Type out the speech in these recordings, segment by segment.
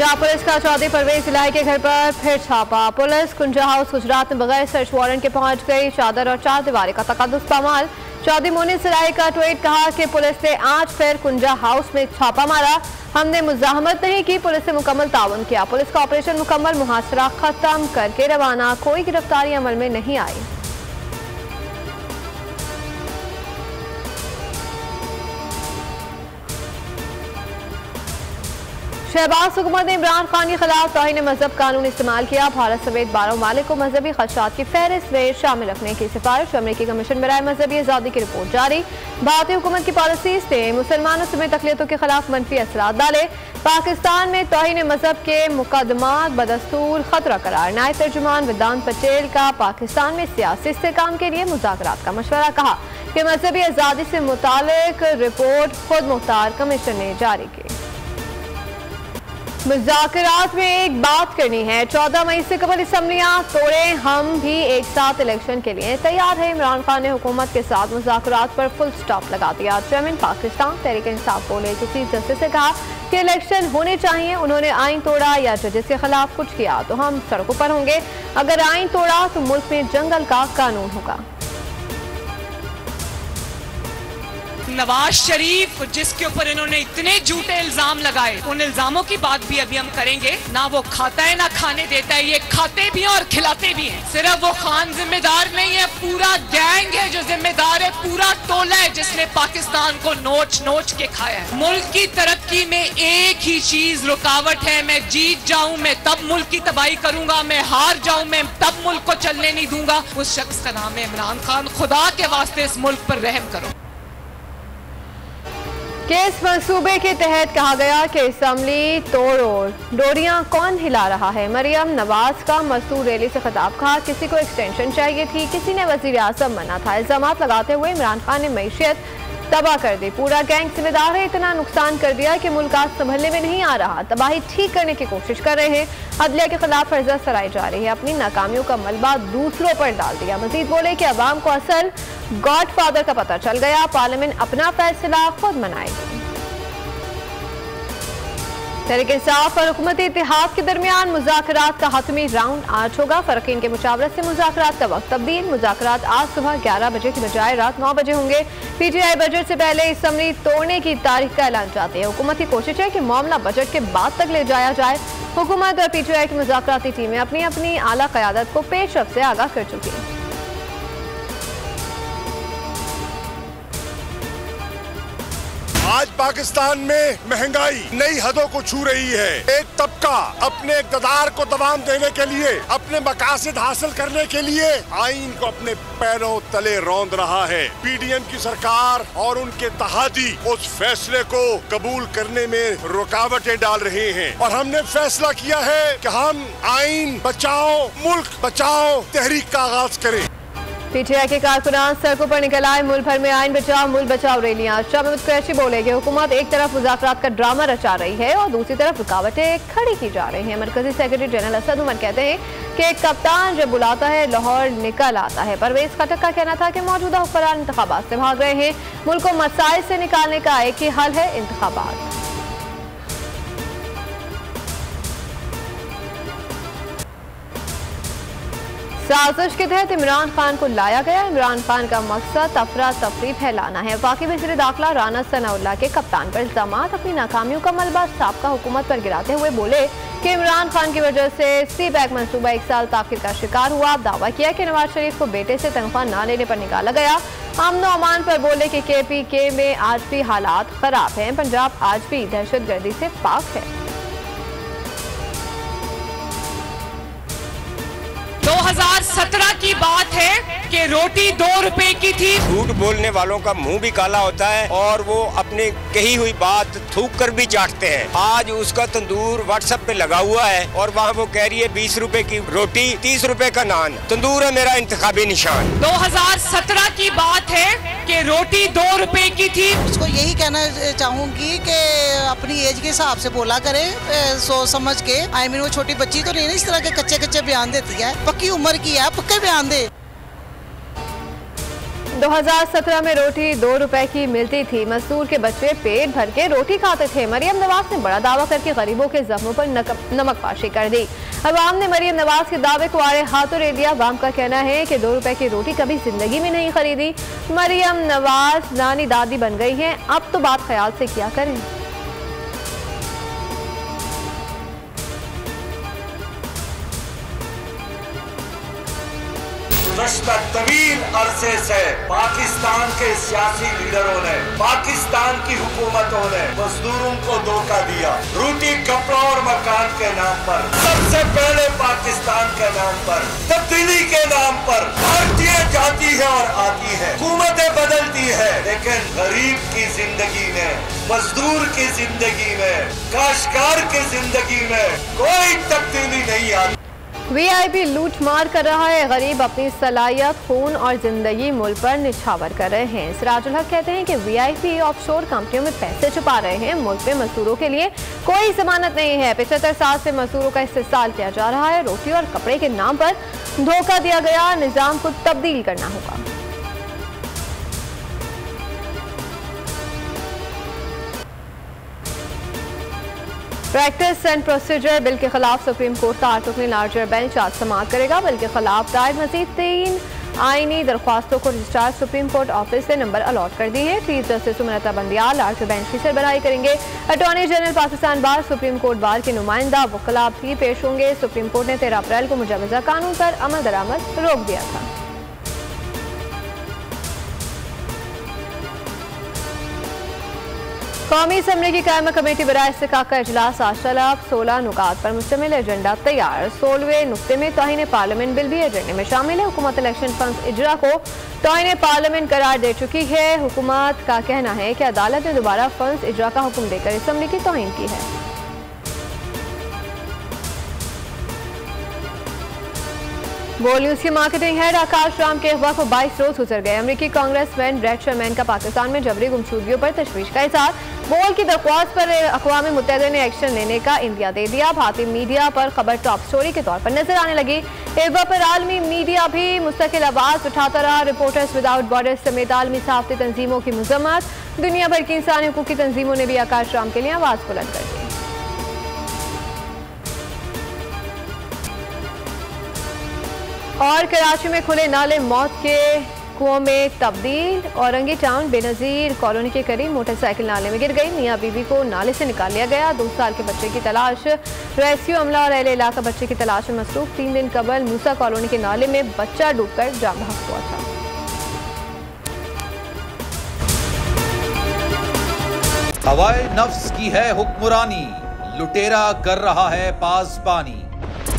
Punjab police का चौधरी परवेज इलाही के घर पर फिर छापा। पुलिस कुंजा हाउस गुजरात में बगैर सर्च वारंट के पहुंच गई। चादर और चार दीवारी का तकद्दुस पामाल। चौधरी मोनिस इलाही का ट्वीट, कहा कि पुलिस ने आज फिर कुंजा हाउस में छापा मारा। हमने मुजाहमत नहीं की, पुलिस से मुकम्मल ताउन किया। पुलिस का ऑपरेशन मुकम्मल, मुहासरा खत्म करके रवाना। कोई गिरफ्तारी अमल में नहीं आई। शहबाज हुकूमत ने इमरान खान के खिलाफ तौहीन मजहब कानून इस्तेमाल किया। भारत समेत 12 ममालिक को मजहबी खदशात की फहरिस्त में शामिल रखने की सिफारिश। अमरीकी कमीशन बराए मजहबी आज़ादी की रिपोर्ट जारी। भारतीय हुकूमत की पॉलिसीज ने मुसलमानों समेत अक़लियतों के खिलाफ मनफी असरात डाले। पाकिस्तान में तौहीन मजहब के मुकदमात बदस्तूर खतरा करार। नायब तर्जुमान वेदांत पटेल का पाकिस्तान में सियासी इस्तेहकाम के लिए मुज़ाकरात का मशवरा। कहा कि मजहबी आज़ादी से मुतालिक रिपोर्ट खुद मुख्तार कमीशन ने जारी की। मुज़ाकरात में एक बात करनी है, 14 मई से कबल असम्बलियां तोड़ें, हम भी एक साथ इलेक्शन के लिए तैयार है। इमरान खान ने हुकूमत के साथ मुज़ाकरात पर फुल स्टॉप लगा दिया। चेयरमैन पाकिस्तान तहरीक इंसाफ बोले कि चीफ जस्टिस से कहा कि इलेक्शन होने चाहिए। उन्होंने आइन तोड़ा या जजेस के खिलाफ कुछ किया तो हम सड़कों पर होंगे। अगर आइन तोड़ा तो मुल्क में जंगल का कानून होगा। नवाज शरीफ, जिसके ऊपर इन्होंने इतने झूठे इल्जाम लगाए, उन इल्जामों की बात भी अभी हम करेंगे। ना वो खाता है ना खाने देता है, ये खाते भी हैं और खिलाते भी हैं। सिर्फ वो खान जिम्मेदार नहीं है, पूरा गैंग है जो जिम्मेदार है, पूरा टोला है जिसने पाकिस्तान को नोच नोच के खाया है। मुल्क की तरक्की में एक ही चीज रुकावट है, मैं जीत जाऊं मैं तब मुल्क की तबाही करूंगा, मैं हार जाऊं मैं तब मुल्क को चलने नहीं दूंगा। उस शख्स का नाम है इमरान खान। खुदा के वास्ते इस मुल्क पर रहम करो। केस मंसूबे के तहत कहा गया कि असम्बली तोड़ डोरियां कौन हिला रहा है। मरियम नवाज का मजदूर रैली से खिताब। कहा किसी को एक्सटेंशन चाहिए थी, किसी ने वजीर आजम मना था। इल्जाम लगाते हुए इमरान खान ने मईशत तबाह कर दी। पूरा गैंग जिम्मेदार है, इतना नुकसान कर दिया कि मुल्क आज संभलने में नहीं आ रहा। तबाही ठीक करने की कोशिश कर रहे हैं। अदलिया के खिलाफ फर्जा सराई जा रही है। अपनी नाकामियों का मलबा दूसरों पर डाल दिया। मजीद बोले कि अवाम को असल गॉडफादर का पता चल गया। पार्लियामेंट अपना फैसला खुद मनाएगी। तहरीक इंसाफ और हुकूमती इत्तेहाद के दरमियान मुज़ाकरात का हतमी राउंड आज होगा। फरकीन के मुशावरत से मुज़ाकरात का वक्त तब्दील। मुज़ाकरात आज सुबह 11 बजे की बजाय रात 9 बजे होंगे। पीटीआई बजट से पहले असम्बली तोड़ने की तारीख का ऐलान चाहती है। हुकूमत की कोशिश है कि मामला बजट के बाद तक ले जाया जाए। हुकूमत और पीटीआई की मुज़ाकराती टीमें अपनी अपनी आला क़यादत को पेशरफ से आगाह कर चुकी हैं। आज पाकिस्तान में महंगाई नई हदों को छू रही है। एक तबका अपने इक़्तिदार को दबाम देने के लिए, अपने मकासद हासिल करने के लिए आइन को अपने पैरों तले रौंद रहा है। पीडीएम की सरकार और उनके तहादी उस फैसले को कबूल करने में रुकावटें डाल रहे हैं और हमने फैसला किया है कि हम आइन बचाओ मुल्क बचाओ तहरीक का आगाज करें। पीटीआई के कारकुनान सड़कों पर निकल आए। मुल्क भर में आइन बचाओ मुल्क बचाओ रैलियां। शाह महमूद कुरैशी बोले कि हुकूमत एक तरफ मुज़ाकरात का ड्रामा रचा रही है और दूसरी तरफ रुकावटें खड़ी की जा रही हैं। मरकजी सेक्रेटरी जनरल असद उमर कहते हैं कि कप्तान जब बुलाता है लाहौर निकल आता है। परवेज खटक का कहना था कि मौजूदा हुक्मरान इंतखाबात से भाग रहे हैं। मुल्क को मसाइल से निकालने का एक ही हल है, इंतखाबात। साजिश के तहत इमरान खान को लाया गया। इमरान खान का मकसद अफरा तफरी फैलाना है। वफाकी वज़ीर दाखिला राना सनाउल्लाह के कप्तान पर इल्जामात। अपनी नाकामियों का मलबा साबका हुकूमत पर गिराते हुए बोले कि इमरान खान की वजह से सी पैक मनसूबा 1 साल ताखिर का शिकार हुआ। दावा किया कि नवाज शरीफ को बेटे से तनख्वाह न लेने पर निकाला गया। अमन और अमान पर बोले कि KPK में आज भी हालात खराब हैं। पंजाब आज भी दहशतगर्दी से पाक है। 2017 की बात है कि रोटी 2 रुपए की थी। झूठ बोलने वालों का मुंह भी काला होता है और वो अपने कही हुई बात थूक कर भी चाटते हैं। आज उसका तंदूर व्हाट्सएप पे लगा हुआ है और वहाँ वो कह रही है 20 रुपए की रोटी 30 रुपए का नान। तंदूर है मेरा इंतखाबी निशान। 2017 की बात है कि रोटी 2 रुपए की थी। उसको यही कहना चाहूंगी कि अपनी एज के हिसाब से बोला करे, सोच समझ के। आई मीन वो छोटी बच्ची तो नहीं ना इस तरह के कच्चे कच्चे बयान देती है। पक्की उम्र की है, पक्के बयान दे। 2017 में रोटी 2 रुपए की मिलती थी। मजदूर के बच्चे पेट भर के रोटी खाते थे। मरियम नवाज ने बड़ा दावा करके गरीबों के जख्मों पर नमकपाशी कर दी। अवाम ने मरियम नवाज के दावे को आड़े हाथों ले लिया। अवाम का कहना है कि 2 रुपए की रोटी कभी जिंदगी में नहीं खरीदी। मरियम नवाज नानी दादी बन गई हैं, अब तो बात ख्याल से किया करें। गुज़श्ता तवील अरसे से पाकिस्तान के सियासी लीडरों ने, पाकिस्तान की हुकूमतों ने मजदूरों को धोखा दिया। रोटी, कपड़ा और मकान के नाम पर, सबसे पहले पाकिस्तान के नाम पर, तब्दीली के नाम पर भारतीय जाती है और आती है, हुकूमतें बदलती है, लेकिन गरीब की जिंदगी में, मजदूर की जिंदगी में, काश्तकार की जिंदगी में कोई तब्दीली नहीं आती। वीआईपी लूट मार कर रहा है। गरीब अपनी सलाहियत, खून और जिंदगी मुल्क पर निछावर कर रहे हैं। सिराजुल हक कहते हैं कि वीआईपी ऑफशोर कंपनियों में पैसे छुपा रहे हैं। मुल्क में मजदूरों के लिए कोई जमानत नहीं है। 75 साल से मजदूरों का इस्तेसाल किया जा रहा है। रोटी और कपड़े के नाम पर धोखा दिया गया। निजाम को तब्दील करना होगा। प्रैक्टिस एंड प्रोसीजर बिल के खिलाफ सुप्रीम कोर्ट का 8 रुकनी लार्जर बेंच आज समाअत करेगा। बिल के खिलाफ दायर मजीद 3 आईनी दरख्वास्तों को रजिस्ट्रार सुप्रीम कोर्ट ऑफिस से नंबर अलॉट कर दी है। Chief justice उमरता Bandial larger bench की सरबराही करेंगे। अटॉर्नी जनरल पाकिस्तान बार, सुप्रीम कोर्ट बार के नुमाइंदा वकला भी पेश होंगे। सुप्रीम कोर्ट ने 13 अप्रैल को मुजवजा कानून पर अमल दरामद रोक दिया था। कौमी असम्बली की कायमा कमेटी बराए इस्तिकाक का इजलास आज तलब। 16 नुकात पर मुश्तमिल एजेंडा तैयार। 16वें नुक्ते में तौहीन पार्लियामेंट बिल भी एजेंडे में शामिल है। हुकूमत इलेक्शन फंड इजरा को तौहीन पार्लियामेंट करार दे चुकी है। हुकूमत का कहना है कि अदालत ने दोबारा फंड इजरा का हुक्म देकर असम्बली की तौहीन की है। बोल न्यूज के मार्केटिंग हेड आकाश राम के अगवा को 22 रोज गुजर गए। अमेरिकी कांग्रेसमैन ब्रेड शर्मैन का पाकिस्तान में जबरी गुमशुदगियों पर तशवीश का इजहार। बोल की दरख्वास्त पर अक़वाम मुत्तहिदा ने एक्शन लेने का इंदिया दे दिया। भारतीय मीडिया पर खबर टॉप स्टोरी के तौर पर नजर आने लगी। अगवा पर आलमी मीडिया भी मुस्तकिल आवाज उठाता रहा। रिपोर्टर्स विदाउट बॉर्डर समेत आलमी सहाफ़ती तंजीमों की मजम्मत। दुनिया भर की इंसानी हुकूक की तंजीमों ने भी आकाश राम के लिए आवाज बुलंद कर दी। और कराची में खुले नाले मौत के कुओं में तब्दील। औरंगी टाउन बेनजीर कॉलोनी के करीब मोटरसाइकिल नाले में गिर गई। मियाँ बीवी को नाले से निकाल लिया गया। 2 साल के बच्चे की तलाश। रेस्क्यू अमला और अहले इलाका बच्चे की तलाश में मसरूफ। 3 दिन कबल मूसा कॉलोनी के नाले में बच्चा डूबकर जान बहक हुआ था। हवाए नफ्स की है हुक्मरानी, लुटेरा कर रहा है पासबानी।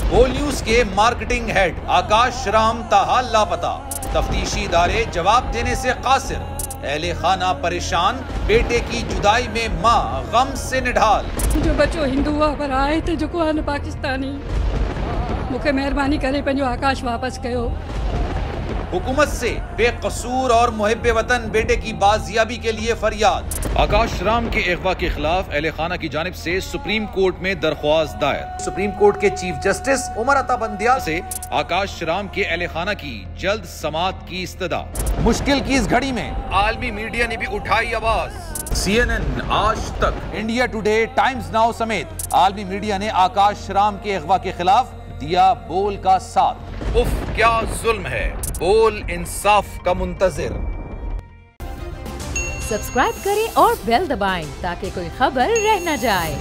बोल न्यूज के मार्केटिंग हेड आकाश राम ताहाल लापता। तफ्तीशी इदारे जवाब देने से कासिर। अहले खाना परेशान। बेटे की जुदाई में माँ गम से निढाल। जो बच्चो हिंदू हुआ पर आए थे जो को पाकिस्तानी, मुझे मेहरबानी करे पंहिंजो आकाश वापस कयो। हुकूमत से बेकसूर और मुहिब्बे वतन बेटे की बाजियाबी के लिए फरियाद। आकाश राम के अगवा के खिलाफ अहले खाना की जानिब से सुप्रीम कोर्ट में दरख्वास्त दायर। सुप्रीम कोर्ट के चीफ जस्टिस उमरता बंदियाल से आकाश राम के अहले खाना की जल्द समाअत की इस्तदा। मुश्किल की इस घड़ी में आलमी मीडिया ने भी उठाई आवाज। CNN, आज तक, इंडिया टुडे, टाइम्स नाउ समेत आलमी मीडिया ने आकाश राम के अगवा के खिलाफ दिया बोल का साथ। उफ क्या जुल्म है। बोल इंसाफ का मुंतजिर। सब्सक्राइब करें और बेल दबाएं ताकि कोई खबर रह न जाए।